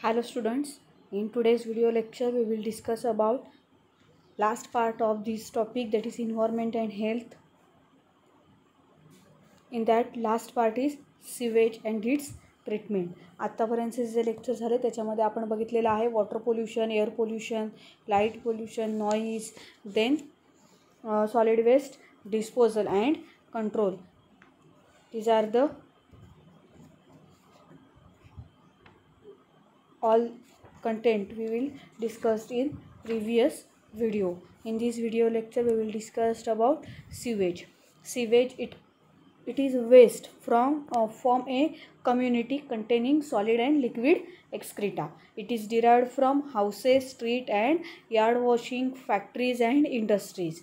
Hello students, in today's video lecture we will discuss about last part of this topic, that is environment and health. In that last part is sewage and its treatment. आत्तापर्यंतचे जे lecture झाले त्याच्यामध्ये आपण बघितलेलं आहे water pollution, air pollution, light pollution, noise, then solid waste disposal and control. These are the all content we will discuss in previous video. In this video lecture we will discuss about sewage. Sewage it is waste from a community containing solid and liquid excreta. It is derived from houses, street and yard washing, factories and industries.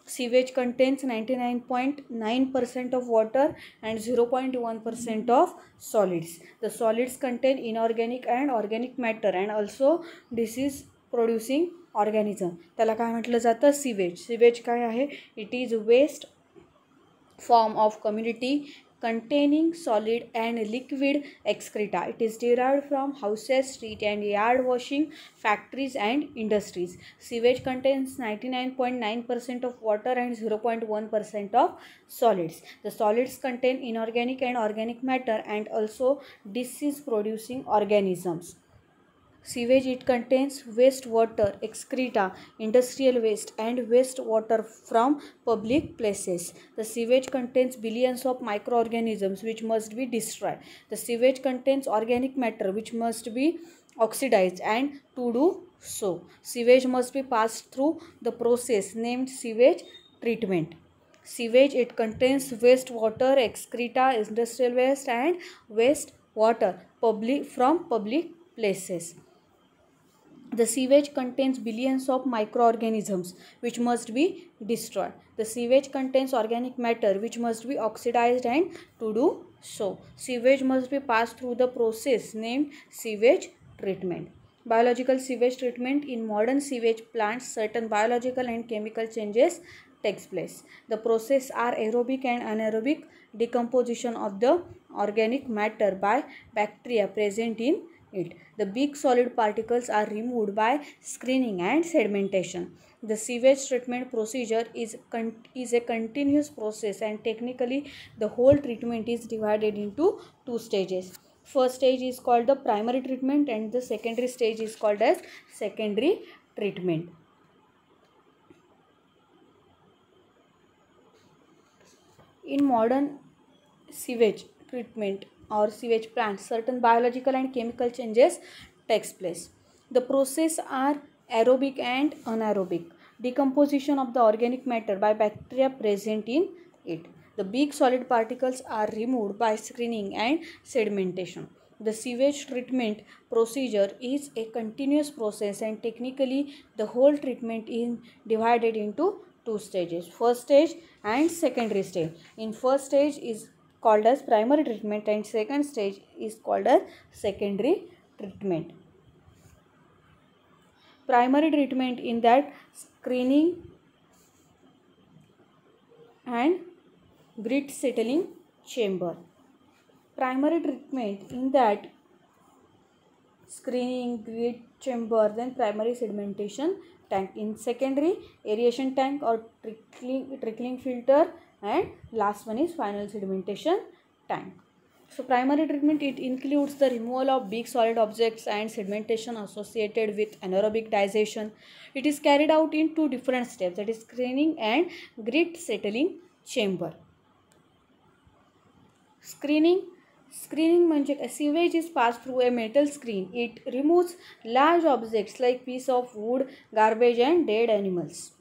Sewage contains 99.9% of water and 0.1% of solids. The solids contain inorganic and organic matter and also disease producing organism. त्याला काय म्हटलं जातं? Sewage. Sewage काय आहे? It is waste form of community containing solid and liquid excreta. It is derived from houses, street and yard washing, factories and industries. Sewage contains 99.9% of water and 0.1% of solids. The solids contain inorganic and organic matter and also disease producing organisms. Sewage it contains waste water, excreta, industrial waste and waste water from public places. The sewage contains billions of microorganisms which must be destroyed. The sewage contains organic matter which must be oxidized, and to do so, sewage must be passed through the process named sewage treatment. Sewage it contains waste water, excreta, industrial waste and waste water from public places. The sewage contains billions of microorganisms which must be destroyed. The sewage contains organic matter which must be oxidized, and to do so, sewage must be passed through the process named sewage treatment. Biological sewage treatment. In modern sewage plants, certain biological and chemical changes takes place. The process are aerobic and anaerobic decomposition of the organic matter by bacteria present in it. The big solid particles are removed by screening and sedimentation. The sewage treatment procedure is a continuous process, and technically the whole treatment is divided into two stages. First stage is called the primary treatment and the secondary stage is called as secondary treatment. In modern sewage treatment or sewage plants, certain biological and chemical changes takes place. The process are aerobic and anaerobic decomposition of the organic matter by bacteria present in it. The big solid particles are removed by screening and sedimentation. The sewage treatment procedure is a continuous process, and technically the whole treatment is divided into two stages, first stage and secondary stage. In first stage is called as primary treatment and second stage is called as secondary treatment. Primary treatment, in that screening and grit settling chamber. Primary treatment, in that screening, grit chamber, then primary sedimentation tank. In secondary, aeration tank or trickling filter, and last one is final sedimentation tank. So primary treatment, it includes the removal of big solid objects and sedimentation associated with anaerobic digestion. It is carried out in two different steps, that is screening and grit settling chamber. Screening म्हणजे sewage is passed through a metal screen. It removes large objects like piece of wood, garbage and dead animals.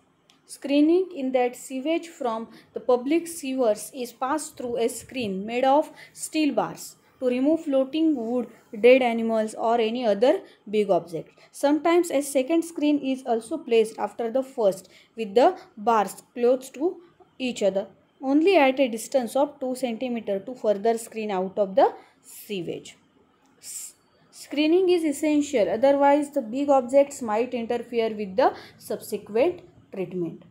Screening, in that sewage from the public sewers is passed through a screen made of steel bars to remove floating wood, dead animals or any other big object. Sometimes a second screen is also placed after the first with the bars close to each other, only at a distance of 2 cm to further screen out of the sewage. Screening is essential, otherwise the big objects might interfere with the subsequent treatment.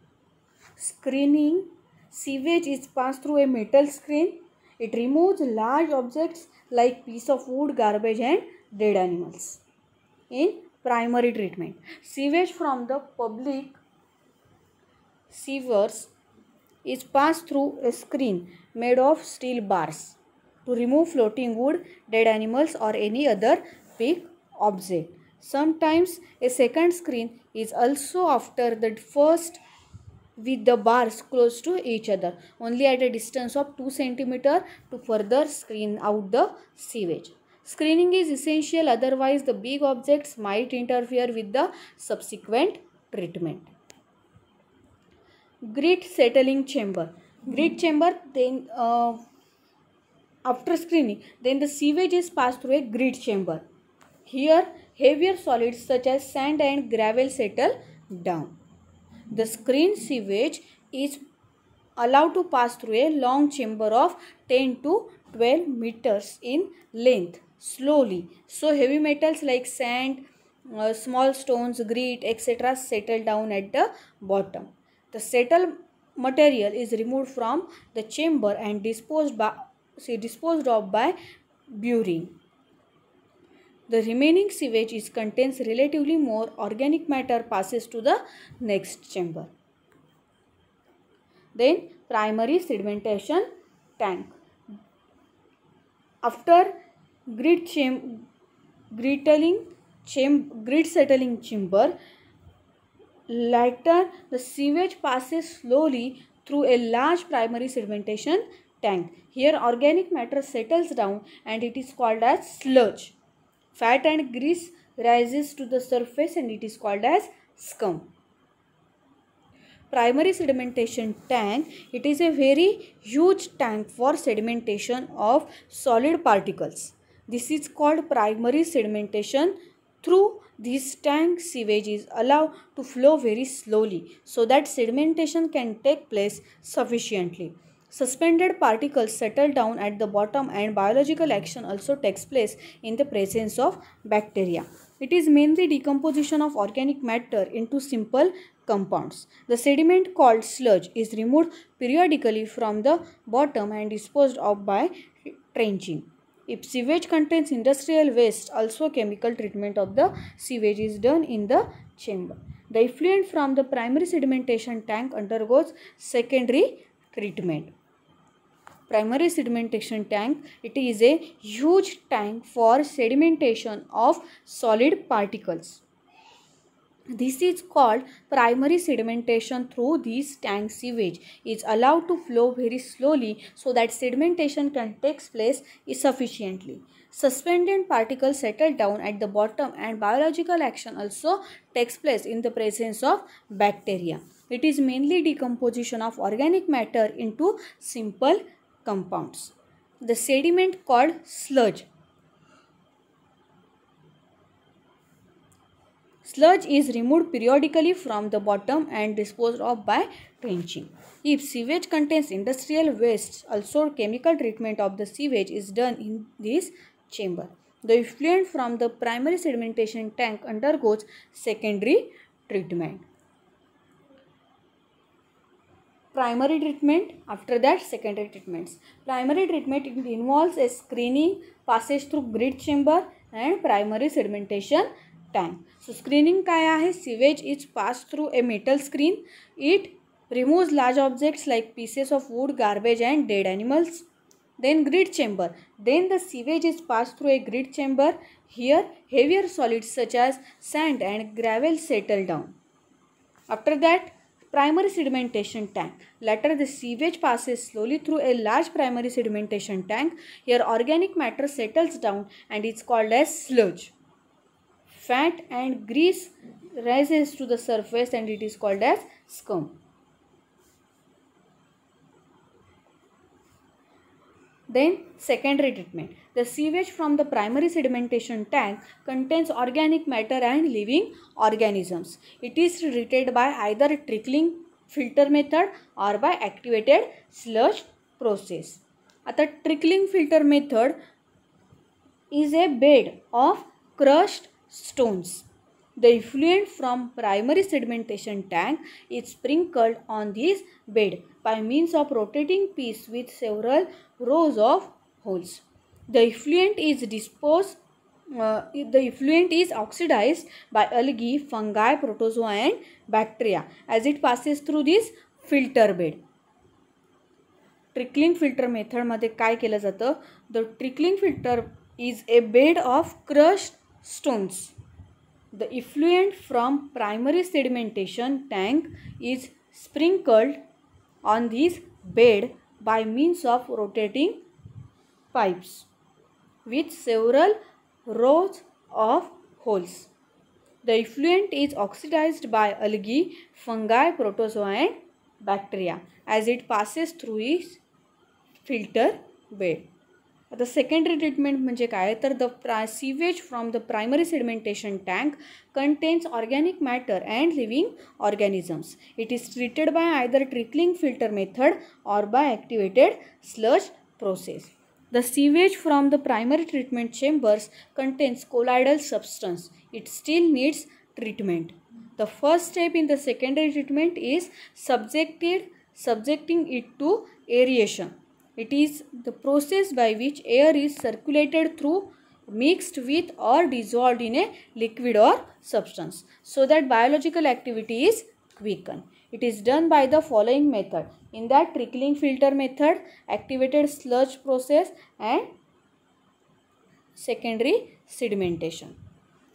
Screening, sewage is passed through a metal screen. It removes large objects like piece of wood, garbage and dead animals. in primary treatment. Sewage from the public sewers is passed through a screen made of steel bars to remove floating wood, dead animals or any other big object. Sometimes a second screen is also after the first with the bars close to each other, only at a distance of 2 cm to further screen out the sewage. Screening is essential, otherwise the big objects might interfere with the subsequent treatment. Grit settling chamber. Grit chamber, then after screening, then the sewage is passed through a grit chamber. Here, heavier solids such as sand and gravel settle down. The screened sewage is allowed to pass through a long chamber of 10 to 12 meters in length slowly. So heavy metals like sand, small stones, grit, etc. settle down at the bottom. The settled material is removed from the chamber and disposed of by burying. The remaining sewage contains relatively more organic matter passes to the next chamber. Then primary sedimentation tank. After grit settling chamber, later the sewage passes slowly through a large primary sedimentation tank. Here organic matter settles down and it is called as sludge. Fat and grease rises to the surface and it is called as scum. Primary sedimentation tank, it is a very huge tank for sedimentation of solid particles. This is called primary sedimentation. Through this tank, sewage is allowed to flow very slowly so that sedimentation can take place sufficiently. Suspended particles settle down at the bottom and biological action also takes place in the presence of bacteria. It is mainly decomposition of organic matter into simple compounds. The sediment called sludge is removed periodically from the bottom and disposed of by trenching. If sewage contains industrial waste, also chemical treatment of the sewage is done in the chamber. The effluent from the primary sedimentation tank undergoes secondary treatment. Primary sedimentation tank, it is a huge tank for sedimentation of solid particles. This is called primary sedimentation. Through this tank, sewage is allowed to flow very slowly so that sedimentation can take place sufficiently. Suspended particles settle down at the bottom and biological action also takes place in the presence of bacteria. It is mainly decomposition of organic matter into simple compounds. The sediment called sludge. Sludge is removed periodically from the bottom and disposed of by trenching. If sewage contains industrial waste, also chemical treatment of the sewage is done in this chamber. The effluent from the primary sedimentation tank undergoes secondary treatment. Primary treatment, after that secondary treatments. Primary treatment involves a screening, passage through grit chamber and primary sedimentation tank. So screening काय आहे? Sewage is passed through a metal screen. It removes large objects like pieces of wood, garbage and dead animals. Then grit chamber. Then the sewage is passed through a grit chamber. Here heavier solids such as sand and gravel settle down. After that, primary sedimentation tank. Later the sewage passes slowly through a large primary sedimentation tank. Here organic matter settles down and is called as sludge. Fat and grease rises to the surface and it is called as scum. Then secondary treatment. The sewage from the primary sedimentation tank contains organic matter and living organisms. It is treated by either trickling filter method or by activated sludge process. आता trickling filter method is a bed of crushed stones. The effluent from primary sedimentation tank is sprinkled on this bed by means of rotating piece with several rows of holes. The effluent is disposed the effluent is oxidized by algae, fungi, protozoa and bacteria as it passes through this filter bed. Trickling filter मेथडमध्ये काय केलं जातं? The trickling filter is a bed of crushed stones. The effluent from primary sedimentation tank is sprinkled on this bed by means of rotating pipes with several rows of holes. The effluent is oxidized by algae, fungi, protozoa and bacteria as it passes through its filter bed. आता secondary treatment म्हणजे काय तर the sewage from the primary sedimentation tank contains organic matter and living organisms. It is treated by either trickling filter method or by activated sludge process. The sewage from the primary treatment chambers contains colloidal substance. It still needs treatment. The first step in the secondary treatment is subjecting it to aeration. It is the process by which air is circulated through, mixed with or dissolved in a liquid or substance so that biological activity is quickened. It is done by the following method. In that trickling filter method, activated sludge process and secondary sedimentation.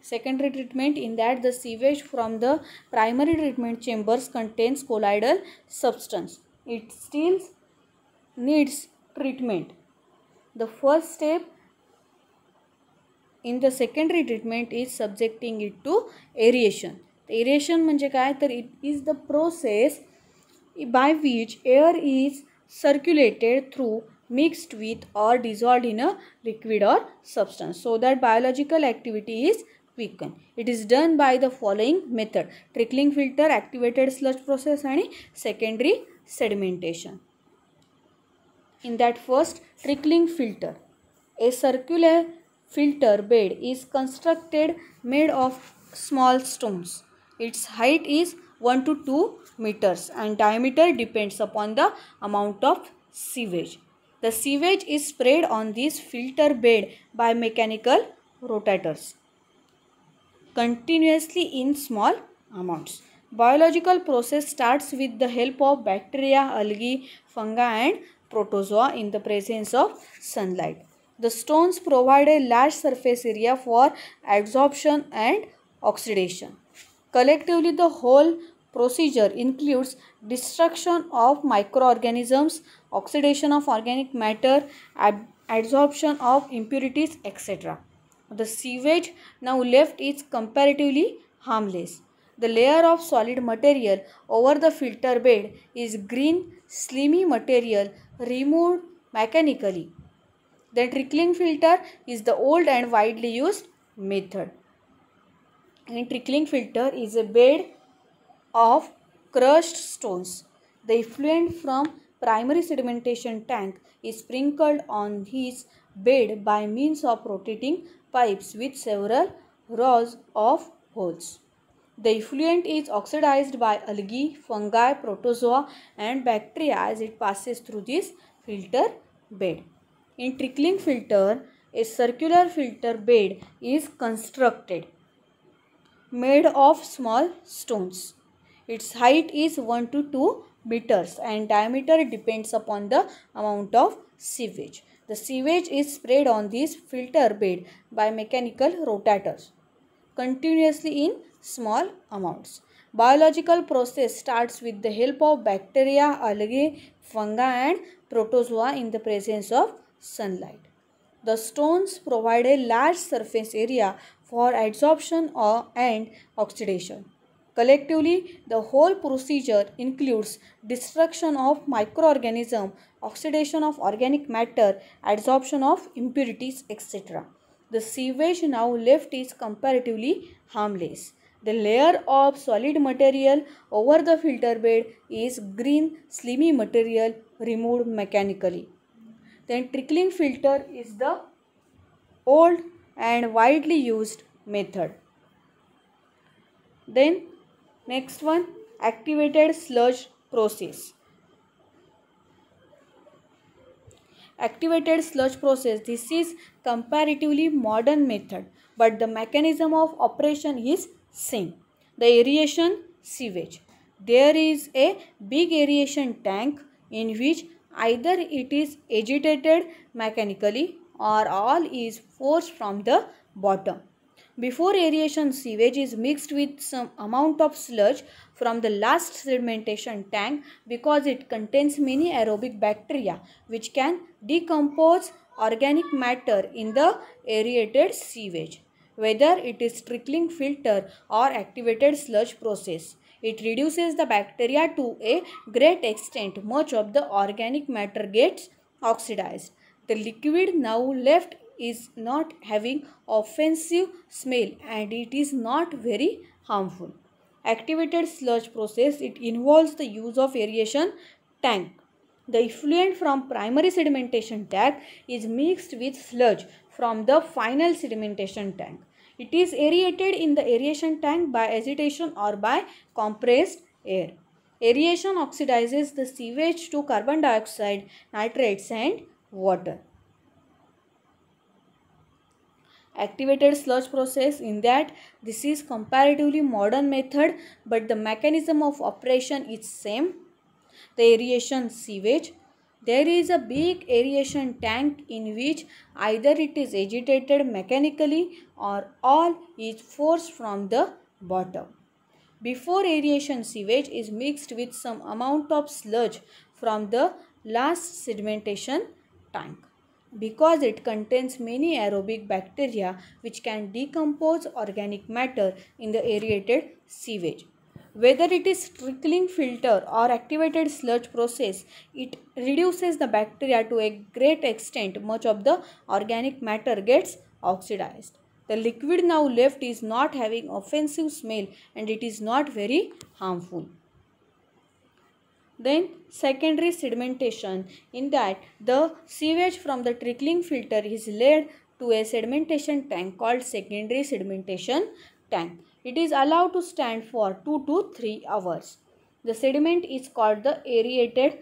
Secondary treatment, in that the sewage from the primary treatment chambers contains colloidal substance. It still needs treatment. The first step in the secondary treatment is subjecting it to aeration. Aeration म्हणजे काय तर it is the process by which air is circulated through, mixed with or dissolved in a liquid or substance so that biological activity is quickened. It is done by the following method: trickling filter, activated sludge process and secondary sedimentation. In that first trickling filter, a circular filter bed is constructed made of small stones. Its height is 1 to 2 meters and diameter depends upon the amount of sewage. The sewage is sprayed on this filter bed by mechanical rotators continuously in small amounts. Biological process starts with the help of bacteria, algae, fungi and protozoa in the presence of sunlight. The stones provide a large surface area for absorption and oxidation. Collectively, the whole procedure includes destruction of microorganisms, oxidation of organic matter, adsorption of impurities, etc. The sewage now left is comparatively harmless. The layer of solid material over the filter bed is green, slimy material removed mechanically. The trickling filter is the old and widely used method. A trickling filter is a bed of crushed stones. The effluent from primary sedimentation tank is sprinkled on his bed by means of rotating pipes with several rows of holes. The effluent is oxidized by algae, fungi, protozoa and bacteria as it passes through this filter bed. In trickling filter, a circular filter bed is constructed made of small stones. Its height is 1 to 2 meters and diameter depends upon the amount of sewage. The sewage is sprayed on this filter bed by mechanical rotators continuously in small amounts. Biological process starts with the help of bacteria, algae, fungi and protozoa in the presence of sunlight. The stones provide a large surface area for adsorption and oxidation. Collectively, the whole procedure includes destruction of microorganisms, oxidation of organic matter, adsorption of impurities, etc. The sewage now left is comparatively harmless. The layer of solid material over the filter bed is green, slimy material removed mechanically. Then trickling filter is the old and widely used method. Then next one, activated sludge process. Activated sludge process. This is comparatively modern method, but the mechanism of operation is same. The aeration sewage. There is a big aeration tank in which either it is agitated mechanically or all is forced from the bottom. Before aeration, sewage is mixed with some amount of sludge from the last sedimentation tank because it contains many aerobic bacteria which can decompose organic matter in the aerated sewage. Whether it is trickling filter or activated sludge process, it reduces the bacteria to a great extent. Much of the organic matter gets oxidized. The liquid now left is not having offensive smell and it is not very harmful. Activated sludge process, it involves the use of aeration tank. The effluent from primary sedimentation tank is mixed with sludge from the final sedimentation tank. It is aerated in the aeration tank by agitation or by compressed air. Aeration oxidizes the sewage to carbon dioxide, nitrates and water. Activated sludge process, in that this is comparatively modern method, but the mechanism of operation is same. The aeration sewage. There is a big aeration tank in which either it is agitated mechanically or all is forced from the bottom. Before aeration, sewage is mixed with some amount of sludge from the last sedimentation tank because it contains many aerobic bacteria which can decompose organic matter in the aerated sewage. Whether it is trickling filter or activated sludge process, it reduces the bacteria to a great extent. Much of the organic matter gets oxidized. The liquid now left is not having offensive smell and it is not very harmful. Then secondary sedimentation, in that the sewage from the trickling filter is led to a sedimentation tank called secondary sedimentation tank. It is allowed to stand for 2 to 3 hours. The sediment is called the aerated.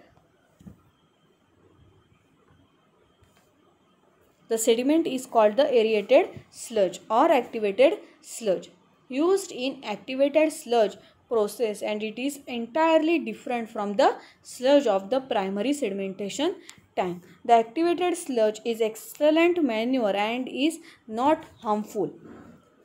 The sediment is called the aerated sludge or activated sludge, used in activated sludge process, and it is entirely different from the sludge of the primary sedimentation tank. The activated sludge is excellent manure and is not harmful.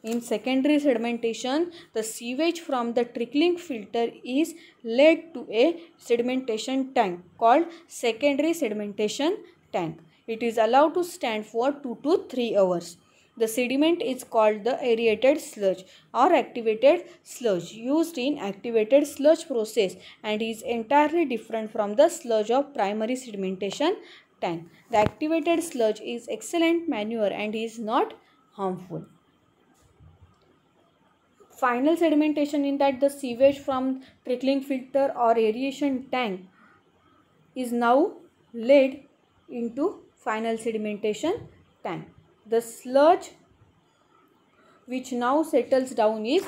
In secondary sedimentation, the sewage from the trickling filter is led to a sedimentation tank called secondary sedimentation tank. It is allowed to stand for 2 to 3 hours. The sediment is called the aerated sludge or activated sludge, used in activated sludge process, and is entirely different from the sludge of primary sedimentation tank. The activated sludge is excellent manure and is not harmful. Final sedimentation, in that the sewage from trickling filter or aeration tank is now led into final sedimentation tank. The sludge which now settles down is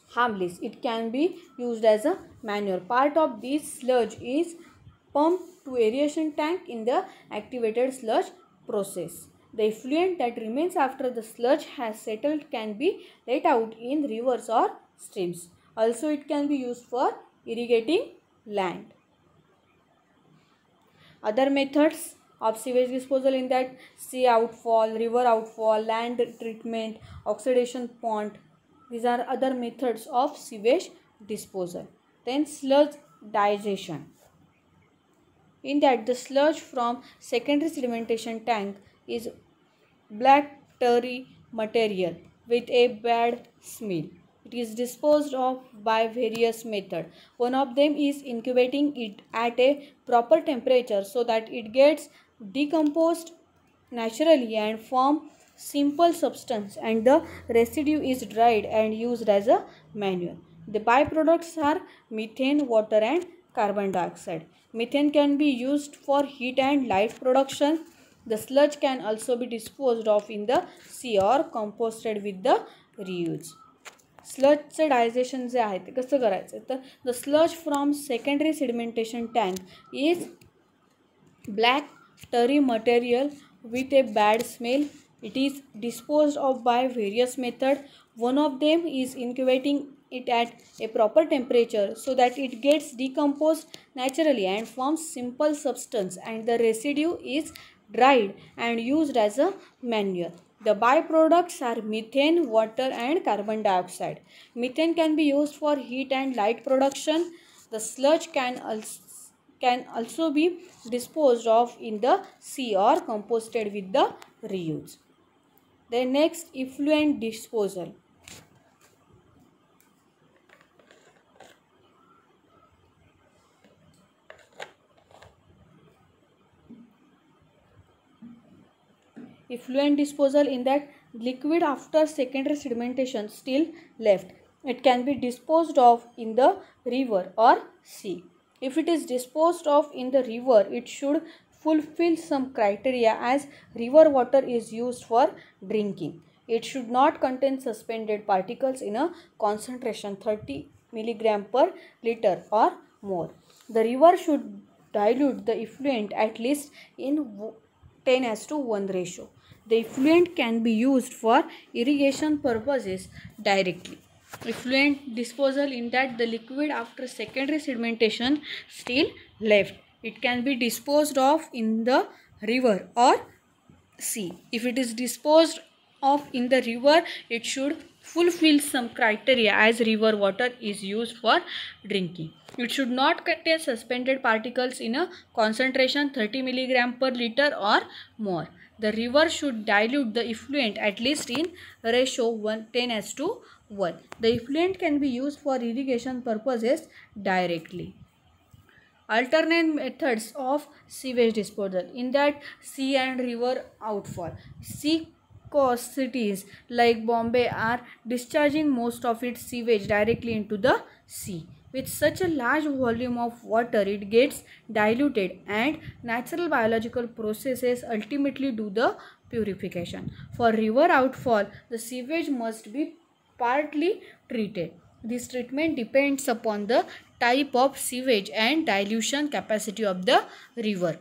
harmless. It can be used as a manure. Part of this sludge is pumped to aeration tank in the activated sludge process. The effluent that remains after the sludge has settled can be let out in rivers or streams. Also, it can be used for irrigating land. Other methods of sewage disposal, in that sea outfall, river outfall, land treatment, oxidation pond. These are other methods of sewage disposal. Then sludge digestion. In that the sludge from secondary sedimentation tank is black tarry material with a bad smell. It is disposed of by various methods. One of them is incubating it at a proper temperature so that it gets decomposed naturally and form simple substance, and the residue is dried and used as a manure. The byproducts are methane, water and carbon dioxide. Methane can be used for heat and light production. The sludge can also be disposed of in the sea or composted with the reuse. स्लजचं digestion जे आहे ते कसं करायचं, तर the sludge from secondary sedimentation tank is black tarry material with a bad smell. It is disposed of by various methods. One of them is incubating it at a proper temperature so that it gets decomposed naturally and forms simple substance, and the residue is dried and used as a manure. The byproducts are methane, water and carbon dioxide. Methane can be used for heat and light production. The sludge can also be disposed of in the sea or composted with the reuse. The next, effluent disposal. Effluent disposal, in that liquid after secondary sedimentation still left, it can be disposed of in the river or sea. If it is disposed of in the river, it should fulfill some criteria, as river water is used for drinking. It should not contain suspended particles in a concentration 30 milligram per liter or more. The river should dilute the effluent at least in 10:1 ratio. The effluent can be used for irrigation purposes directly. Effluent disposal, in that the liquid after secondary sedimentation still left, it can be disposed of in the river or sea. If it is disposed of in the river, it should fulfill some criteria, as river water is used for drinking. It should not contain suspended particles in a concentration 30 milligram per liter or more. The river should dilute the effluent at least in ratio 10:1. The effluent can be used for irrigation purposes directly. Alternate methods of sewage disposal, in that sea and river outfall. Sea coast cities like Bombay are discharging most of its sewage directly into the sea. With such a large volume of water, it gets diluted and natural biological processes ultimately do the purification. For river outfall, the sewage must be partly treated. This treatment depends upon the type of sewage and dilution capacity of the river.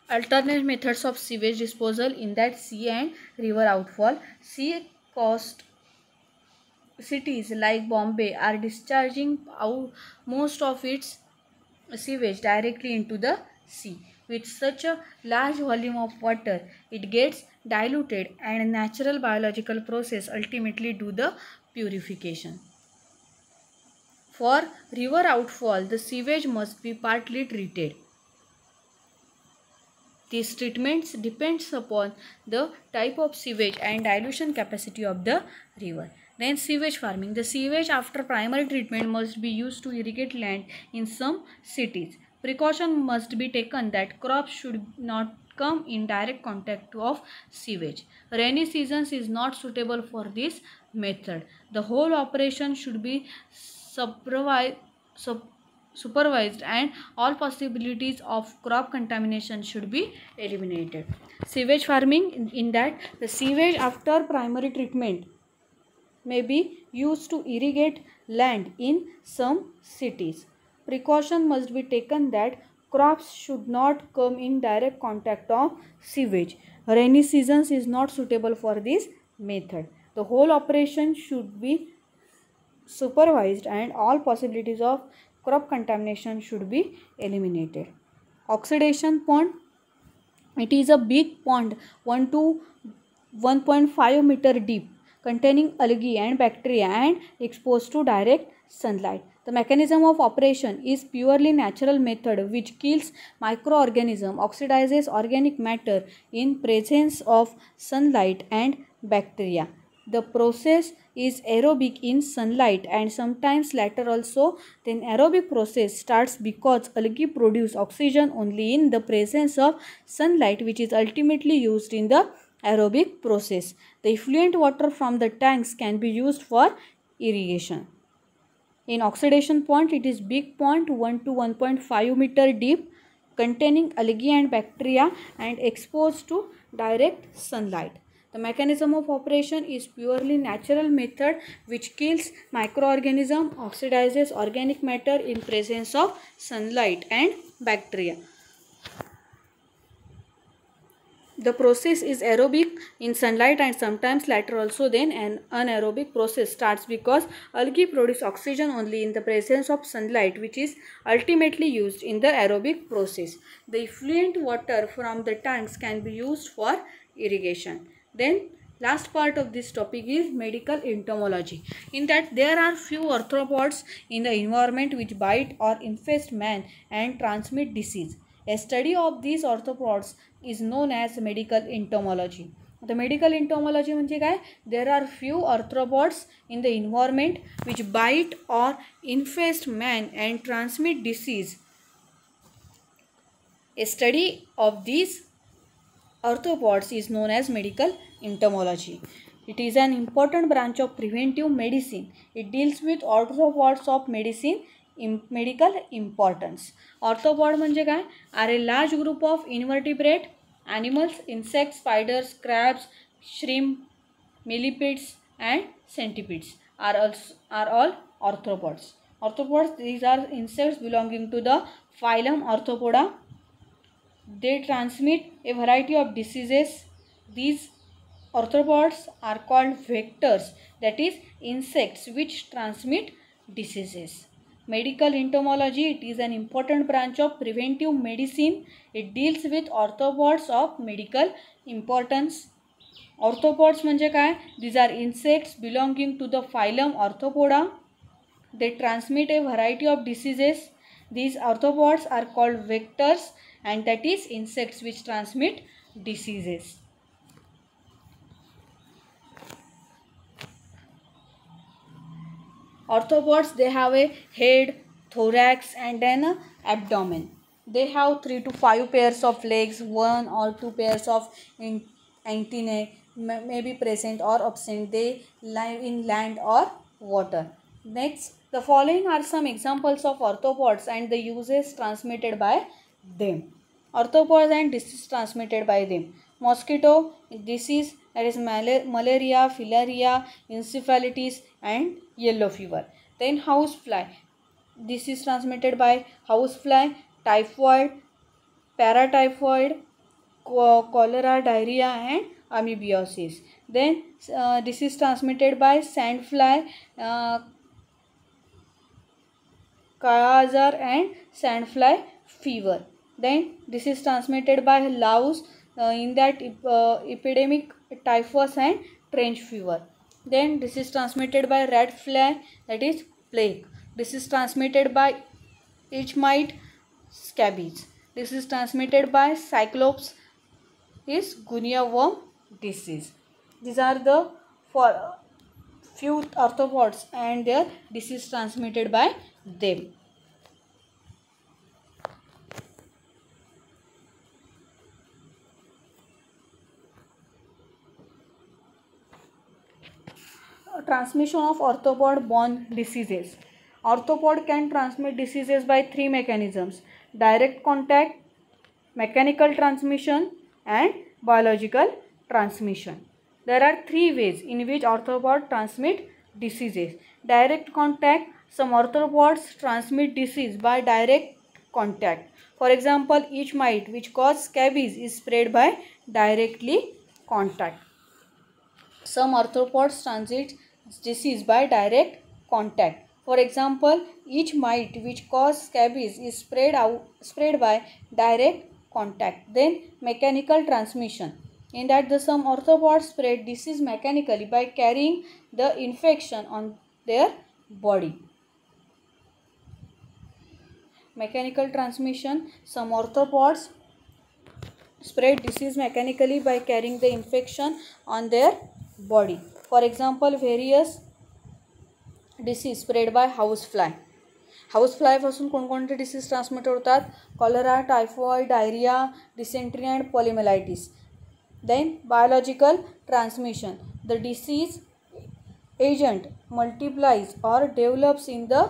Alternate methods of sewage disposal, in that sea and river outfall. Sea coast cities like Bombay are discharging out most of its sewage directly into the sea. With such a large volume of water, it gets diluted and natural biological process ultimately do the purification. For river outfall, the sewage must be partly treated. These treatments depends upon the type of sewage and dilution capacity of the river. Then sewage farming. The sewage after primary treatment must be used to irrigate land in some cities. Precaution must be taken that crops should not come in direct contact of sewage. Rainy seasons is not suitable for this method. The whole operation should be supervised and all possibilities of crop contamination should be eliminated. Sewage farming, in that the sewage after primary treatment may be used to irrigate land in some cities. Precaution must be taken that crops should not come in direct contact of sewage. Rainy seasons is not suitable for this method. The whole operation should be supervised and all possibilities of crop contamination should be eliminated. Oxidation pond. It is a big pond 1 to 1.5 meter deep, containing algae and bacteria and exposed to direct sunlight. The mechanism of operation is purely natural method which kills microorganism, oxidizes organic matter in presence of sunlight and bacteria. The process is aerobic in sunlight and sometimes later also. Then aerobic process starts because algae produce oxygen only in the presence of sunlight, which is ultimately used in the aerobic process. The effluent water from the tanks can be used for irrigation. In oxidation pond, it is big pond 1 to 1.5 meter deep, containing algae and bacteria and exposed to direct sunlight. The mechanism of operation is purely natural method which kills microorganism, oxidizes organic matter in presence of sunlight and bacteria. The process is aerobic in sunlight and sometimes later also. Then an anaerobic process starts because algae produce oxygen only in the presence of sunlight, which is ultimately used in the aerobic process. The effluent water from the tanks can be used for irrigation. Then last part of this topic is medical entomology. In that there are few arthropods in the environment which bite or infest man and transmit disease. A study of these arthropods is known as medical entomology. The medical entomology म्हणजे काय? There are few arthropods in the environment which bite or infest man and transmit disease. A study of these arthropods is known as medical entomology. It is an important branch of preventive medicine. It deals with arthropods of medical importance. Arthropod म्हणजे काय? Are a large group of invertebrate animals, insects, spiders, crabs, shrimp, millipedes and centipedes are all arthropods. Arthropods, these are insects belonging to the phylum Arthropoda. They transmit a variety of diseases. These arthropods are called vectors, that is insects which transmit diseases. Medical entomology, it is an important branch of preventive medicine. It deals with arthropods of medical importance. Arthropods म्हणजे काय? These are insects belonging to the phylum Arthropoda. They transmit a variety of diseases. These arthropods are called vectors, and that is insects which transmit diseases. Arthropods, they have a head, thorax and an abdomen. They have 3 to 5 pairs of legs, 1 or 2 pairs of antennae may be present or absent. They live in land or water. Next, the following are some examples of arthropods and the uses transmitted by them. Arthropods and disease transmitted by them. Mosquito disease, that is malaria, filaria, encephalitis and yellow fever. Then housefly, disease transmitted by housefly, typhoid, paratyphoid, cholera, diarrhea and amoebiasis. Then disease transmitted by sandfly, Kala-Azar and sandfly fever. Then disease transmitted by louse, in that epidemic typhus and trench fever. Then disease transmitted by rat fly, that is plague. Disease transmitted by itch mite, scabies. Disease transmitted by cyclops is guinea worm disease. These are the few arthropods and their disease transmitted by them. Transmission of arthropod-borne diseases. Arthropod can transmit diseases by 3 mechanisms: direct contact, mechanical transmission and biological transmission. There are 3 ways in which arthropod transmit diseases. Direct contact, some arthropods transmit disease by direct contact. For example, itch mite which cause scabies is spread by directly contact. Some arthropods transmit disease by direct contact. For example, itch mite which cause scabies is spread by direct contact. Then mechanical transmission, in that some arthropods spread disease mechanically by carrying the infection on their body. Mechanical transmission, some arthropods spread disease mechanically by carrying the infection on their body. For example, various disease spread by housefly. Housefly पासून कोणकोणते disease transmit होतात? Cholera, typhoid, diarrhoea, dysentery and poliomyelitis. Then biological transmission, the disease agent multiplies or develops in the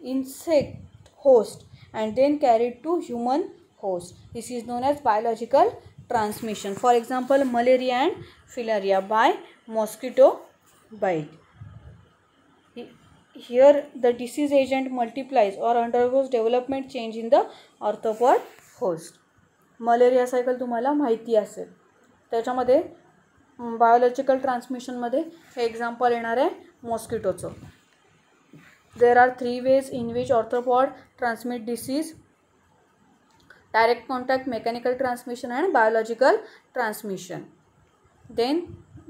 insect host and then carried to human host. This is known as biological transmission. For example, malaria and filaria by mosquito bite. Here the disease agent multiplies or undergoes development change in the arthropod host. Malaria cycle तुम्हाला माहिती असेल. त्याच्यामध्ये biological ट्रान्समिशनमध्ये हे example येणार आहे मॉस्किटोचं. There are 3 ways in which arthropod transmit disease: direct contact, mechanical transmission and biological transmission. Then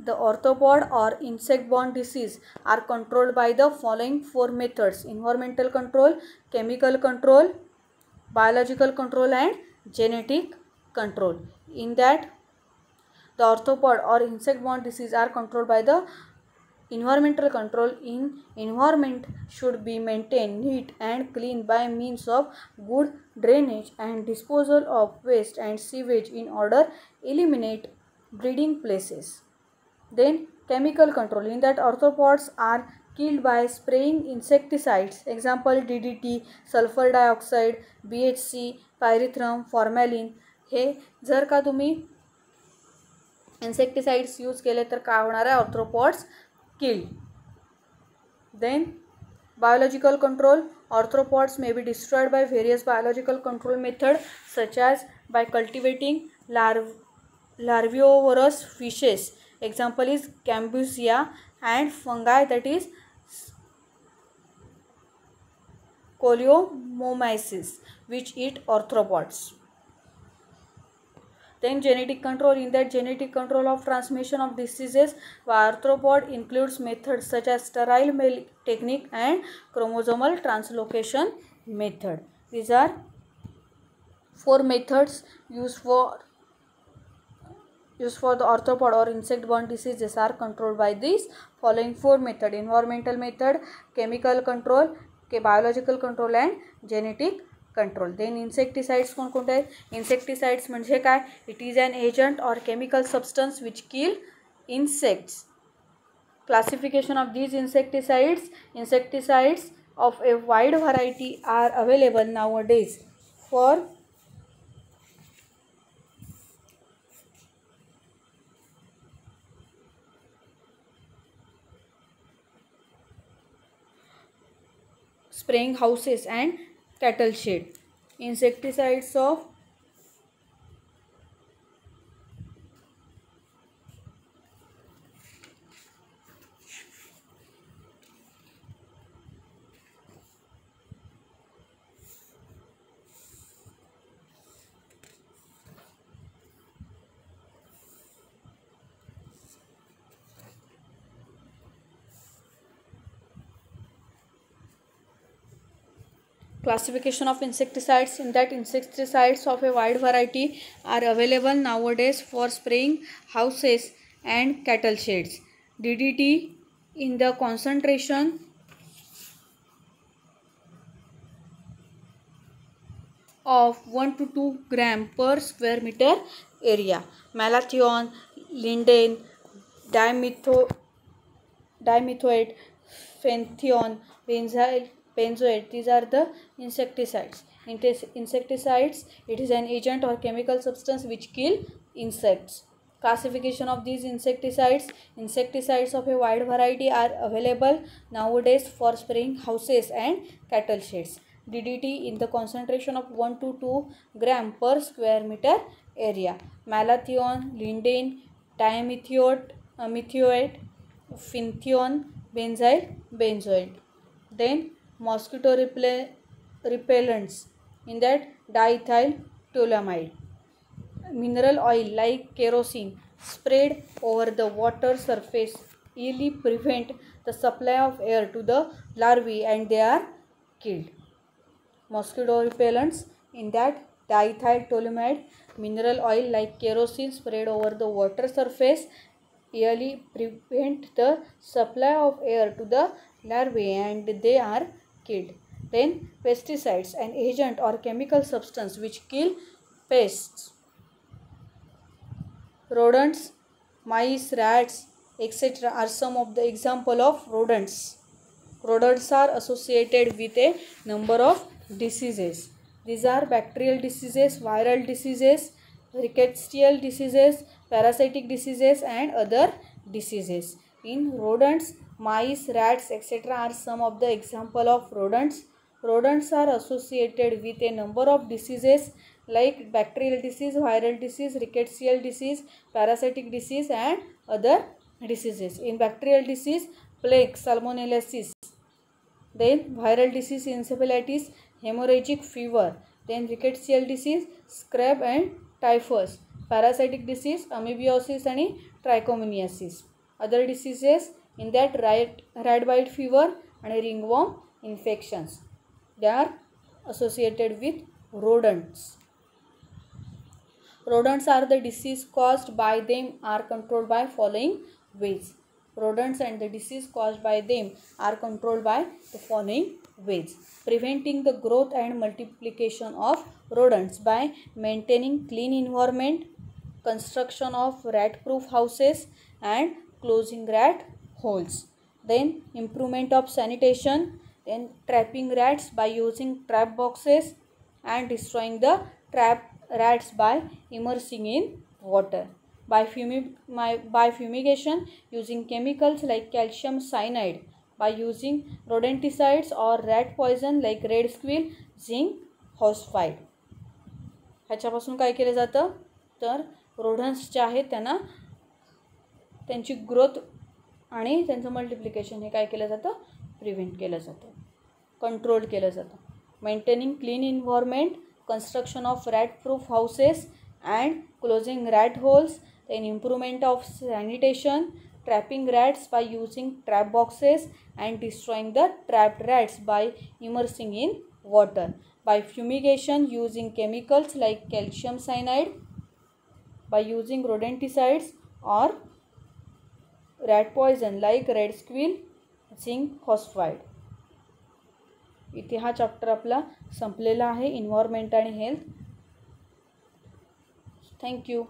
the arthropod or insect-borne disease are controlled by the following 4 methods: environmental control, chemical control, biological control and genetic control. In that, the arthropod or insect-borne disease are controlled by the environmental control. In environment should be maintained neat and clean by means of good drainage and disposal of waste and sewage in order eliminate breeding places. Then chemical control. In that, arthropods are killed by spraying insecticides. Example DDT, sulfur dioxide, BHC, pyrethrum, formalin. हे जर का तुम्ही insecticides use केले तर काय होणार आहे? Arthropods killed. Then biological control. Arthropods may be destroyed by various biological control methods such as by cultivating larvivorous fishes. Example is Gambusia, and fungi that is Coleomyces which eat arthropods. Then genetic control. In that, genetic control of transmission of diseases by arthropod includes methods such as sterile mating technique and chromosomal translocation method. These are 4 methods used for the arthropod or insect-borne diseases are controlled by these following 4 methods: environmental method, chemical control, biological control and genetic control. Then insecticides कोणकोणते आहेत? Insecticides म्हणजे काय? It is an agent or chemical substance which kill insects. Classification of these insecticides. Insecticides of a wide variety are available nowadays for spraying houses and cattle shed. Insecticides of classification of insecticides. In that, insecticides of a wide variety are available nowadays for spraying houses and cattle sheds. DDT in the concentration of 1 to 2 gram per square meter area. Malathion, linden, dimethoate, phenethion, benzoate. These are the insecticides. Insecticides, it is an agent or chemical substance which kill insects. Classification of these insecticides. Insecticides of a wide variety are available nowadays for spraying houses and cattle sheds. DDT in the concentration of 1 to 2 gram per square meter area. Malathion, linden, dimethoate, phenethion, benzoate. Then mosquito repellents. In that, diethyl toluamide. Mineral oil like kerosene sprayed over the water surface easily prevent the supply of air to the larvae and they are killed. Mosquito repellents. In that, diethyl toluamide, mineral oil like kerosene sprayed over the water surface easily prevent the supply of air to the larvae and they are killed. Then pesticides, an agent or chemical substance which kill pests. Rodents, mice, rats, etc. are some of the example of rodents. Rodents are associated with a number of diseases. These are bacterial diseases, viral diseases, rickettsial diseases, parasitic diseases and other diseases. In rodents, mice, rats, etc. are some of the example of rodents. Rodents are associated with a number of diseases like bacterial disease, viral disease, rickettsial disease, parasitic disease and other diseases. In bacterial disease, plague, salmonellosis. Then viral disease, encephalitis, hemorrhagic fever. Then rickettsial disease, scab and typhus. Parasitic disease, amoebiasis and trichomoniasis. Other diseases in that rat bite fever and ringworm infections. They are associated with rodents. Rodents are the disease caused by them are controlled by following ways. Rodents and the disease caused by them are controlled by the following ways. Preventing the growth and multiplication of rodents by maintaining clean environment, construction of rat-proof houses and closing rat holes. Then improvement of sanitation, then trapping rats by using trap boxes and destroying the trap rats by immersing in water. By fumigation using chemicals like calcium cyanide, by using rodenticides or rat poison like red squill, zinc phosphide. ह्याच्यापासून काय केलं जातं तर रोडन्स जे आहेत त्यांना त्यांची growth आणि त्यांचं मल्टिप्लिकेशन हे काय केलं जातं प्रिव्हेंट केलं जातं, कंट्रोल केलं जातं. Maintaining clean environment, construction of rat-proof houses and closing rat holes, then improvement of sanitation, trapping rats by using trap boxes and destroying the trapped rats by immersing in water, by fumigation using chemicals like calcium cyanide, by using rodenticides or rat poison like red squill, zinc phosphide. इथे हा chapter आपला संपलेला आहे, environment आणि health. Thank you.